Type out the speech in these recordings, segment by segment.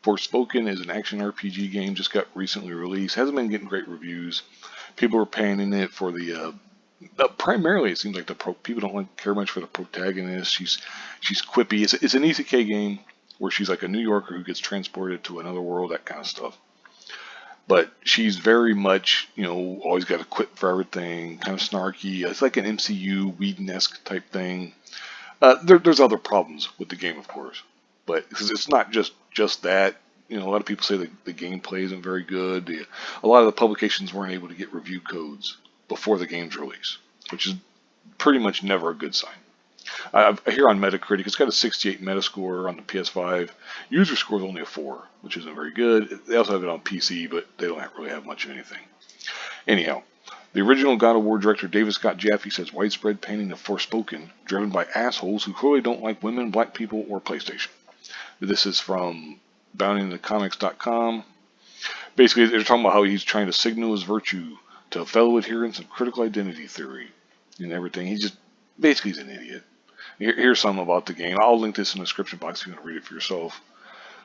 Forspoken is an action RPG game, just got recently released. Hasn't been getting great reviews. People are paying in it for the primarily it seems like people don't care much for the protagonist. She's quippy. It's an isekai game where she's like a New Yorker who gets transported to another world, that kind of stuff. But she's very much, always got a quip for everything, kind of snarky. It's like an MCU Whedon-esque type thing. There's other problems with the game, of course, but because it's not just that. A lot of people say the gameplay isn't very good. A lot of the publications weren't able to get review codes before the game's release, which is pretty much never a good sign. I hear on Metacritic, it's got a 68 Metascore on the PS5. User score is only a 4, which isn't very good. They also have it on PC, but they don't really have much of anything. Anyhow, the original God of War director David Scott Jaffe says widespread painting of Forspoken, driven by assholes who clearly don't like women, black people, or PlayStation. This is from boundingthecomics.com. Basically, they're talking about how he's trying to signal his virtue to fellow adherents of critical identity theory and everything. He's an idiot. Here's some about the game. I'll link this in the description box if you want to read it for yourself.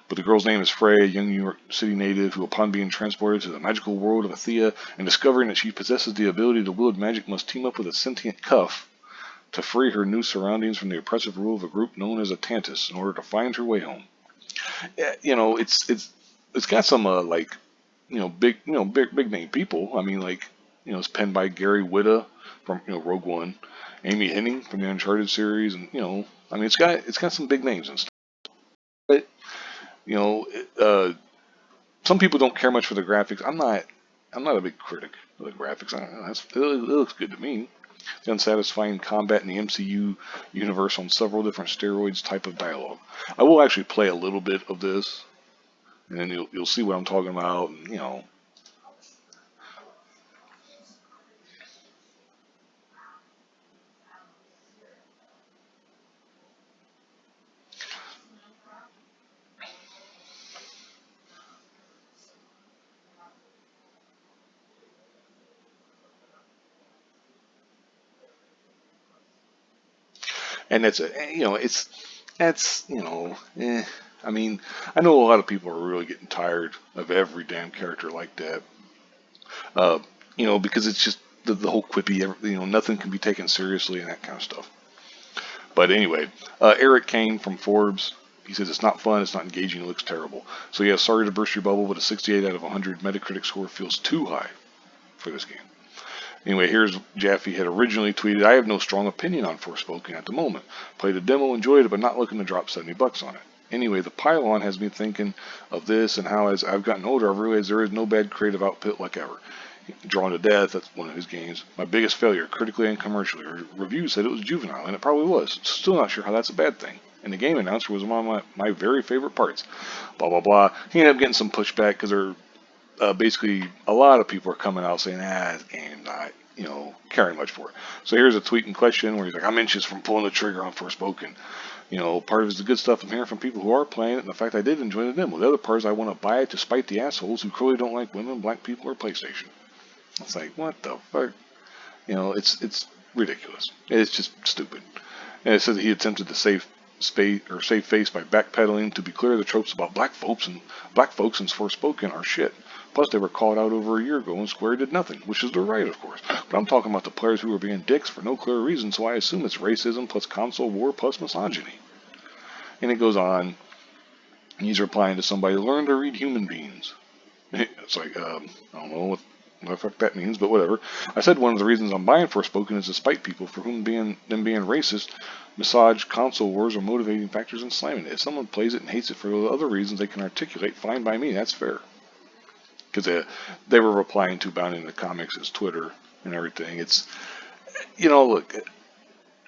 But the girl's name is Frey, a young New York City native who, upon being transported to the magical world of Athea and discovering that she possesses the ability to wield magic, must team up with a sentient cuff to free her new surroundings from the oppressive rule of a group known as Atlantis in order to find her way home. It's got some big name people. I mean, it's penned by Gary Whitta from Rogue One, Amy Hennig from the Uncharted series, and it's got some big names and stuff. But some people don't care much for the graphics. I'm not a big critic of the graphics. It looks good to me. The unsatisfying combat in the MCU universe on several different steroids type of dialogue. I will actually play a little bit of this, and then you'll see what I'm talking about. And, and I mean, I know a lot of people are really getting tired of every damn character like that. Uh, because it's just the whole quippy, nothing can be taken seriously and that kind of stuff. But anyway, Eric Kane from Forbes, he says it's not fun, it's not engaging, it looks terrible. So yeah, sorry to burst your bubble, but a 68 out of 100 Metacritic score feels too high for this game. Anyway, here's Jaffe had originally tweeted, I have no strong opinion on Forspoken at the moment. Played a demo, enjoyed it, but not looking to drop $70 on it. Anyway, the pylon has me thinking of this and how as I've gotten older, I've realized there is no bad creative output like ever. Drawn to Death, that's one of his games. My biggest failure, critically and commercially. Reviews said it was juvenile, and it probably was. Still not sure how that's a bad thing. And the game announcer was one of my very favorite parts. Blah, blah, blah. He ended up getting some pushback because basically a lot of people are coming out saying, this game's not, caring much for it. So here's a tweet in question where he's like, I'm inches from pulling the trigger on Forspoken. Part of it is the good stuff I'm hearing from people who are playing it, and the fact I did enjoy the demo. The other part is I want to buy it to spite the assholes who clearly don't like women, black people, or PlayStation. It's like, what the fuck? It's ridiculous. It's just stupid. And it says that he attempted to save face by backpedaling. To be clear, the tropes about black folks and Forspoken are shit. Plus, they were called out over a year ago and Square did nothing, which is their right, of course. But I'm talking about the players who were being dicks for no clear reason, so I assume it's racism plus console war plus misogyny. And it goes on. He's replying to somebody, learn to read human beings. It's like, I don't know what the fuck that means, but whatever. I said one of the reasons I'm buying Forspoken is to spite people for whom being racist, misogynist, console wars are motivating factors in slamming it. If someone plays it and hates it for other reasons they can articulate, fine by me, that's fair. Because they were replying to Bounding the Comics' Twitter and everything. It's, look,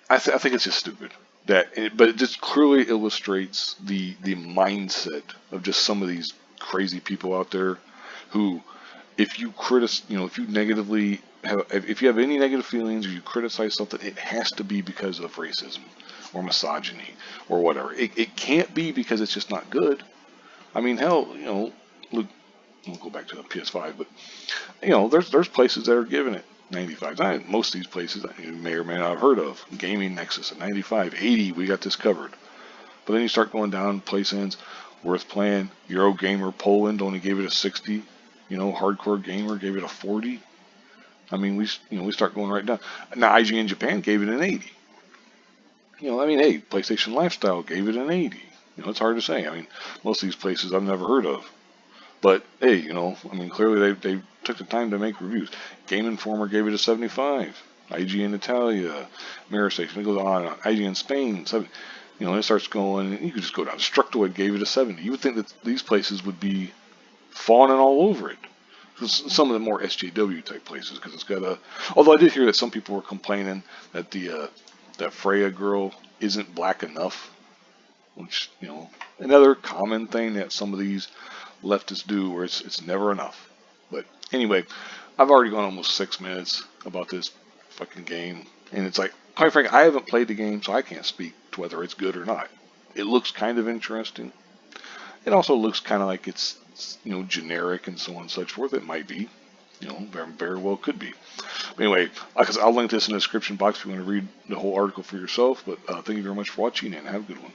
I think it's just stupid. But it just clearly illustrates the mindset of just some of these crazy people out there who, if you negatively if you have any negative feelings or you criticize something, it has to be because of racism or misogyny or whatever. It can't be because it's just not good. I mean, hell, look, we'll go back to the PS5, but there's places that are giving it 95. Most of these places you may or may not have heard of. Gaming Nexus at 95, 80. We got this covered. But then you start going down place ends. worth playing. Eurogamer Poland only gave it a 60. Hardcore Gamer gave it a 40. I mean, we start going right down. Now IGN Japan gave it an 80. Hey, PlayStation Lifestyle gave it an 80. It's hard to say. Most of these places I've never heard of. But hey, clearly they took the time to make reviews. Game Informer gave it a 75. IGN Italia, Mirror Station, it goes on and on. IGN Spain, 70. It starts going, and you could just go down. Structoid gave it a 70. You would think that these places would be fawning all over it. Some of the more SJW type places, because it's got a. Although I did hear that some people were complaining that that Freya girl isn't black enough, which another common thing that some of these leftists do, where it's never enough. But anyway, I've already gone almost 6 minutes about this fucking game, and it's like, quite frankly, I haven't played the game, so I can't speak to whether it's good or not. It looks kind of interesting. It also looks kind of like it's generic and so on and such forth. It might be, very, very well could be. But anyway, I'll link this in the description box if you want to read the whole article for yourself. But thank you very much for watching, and have a good one.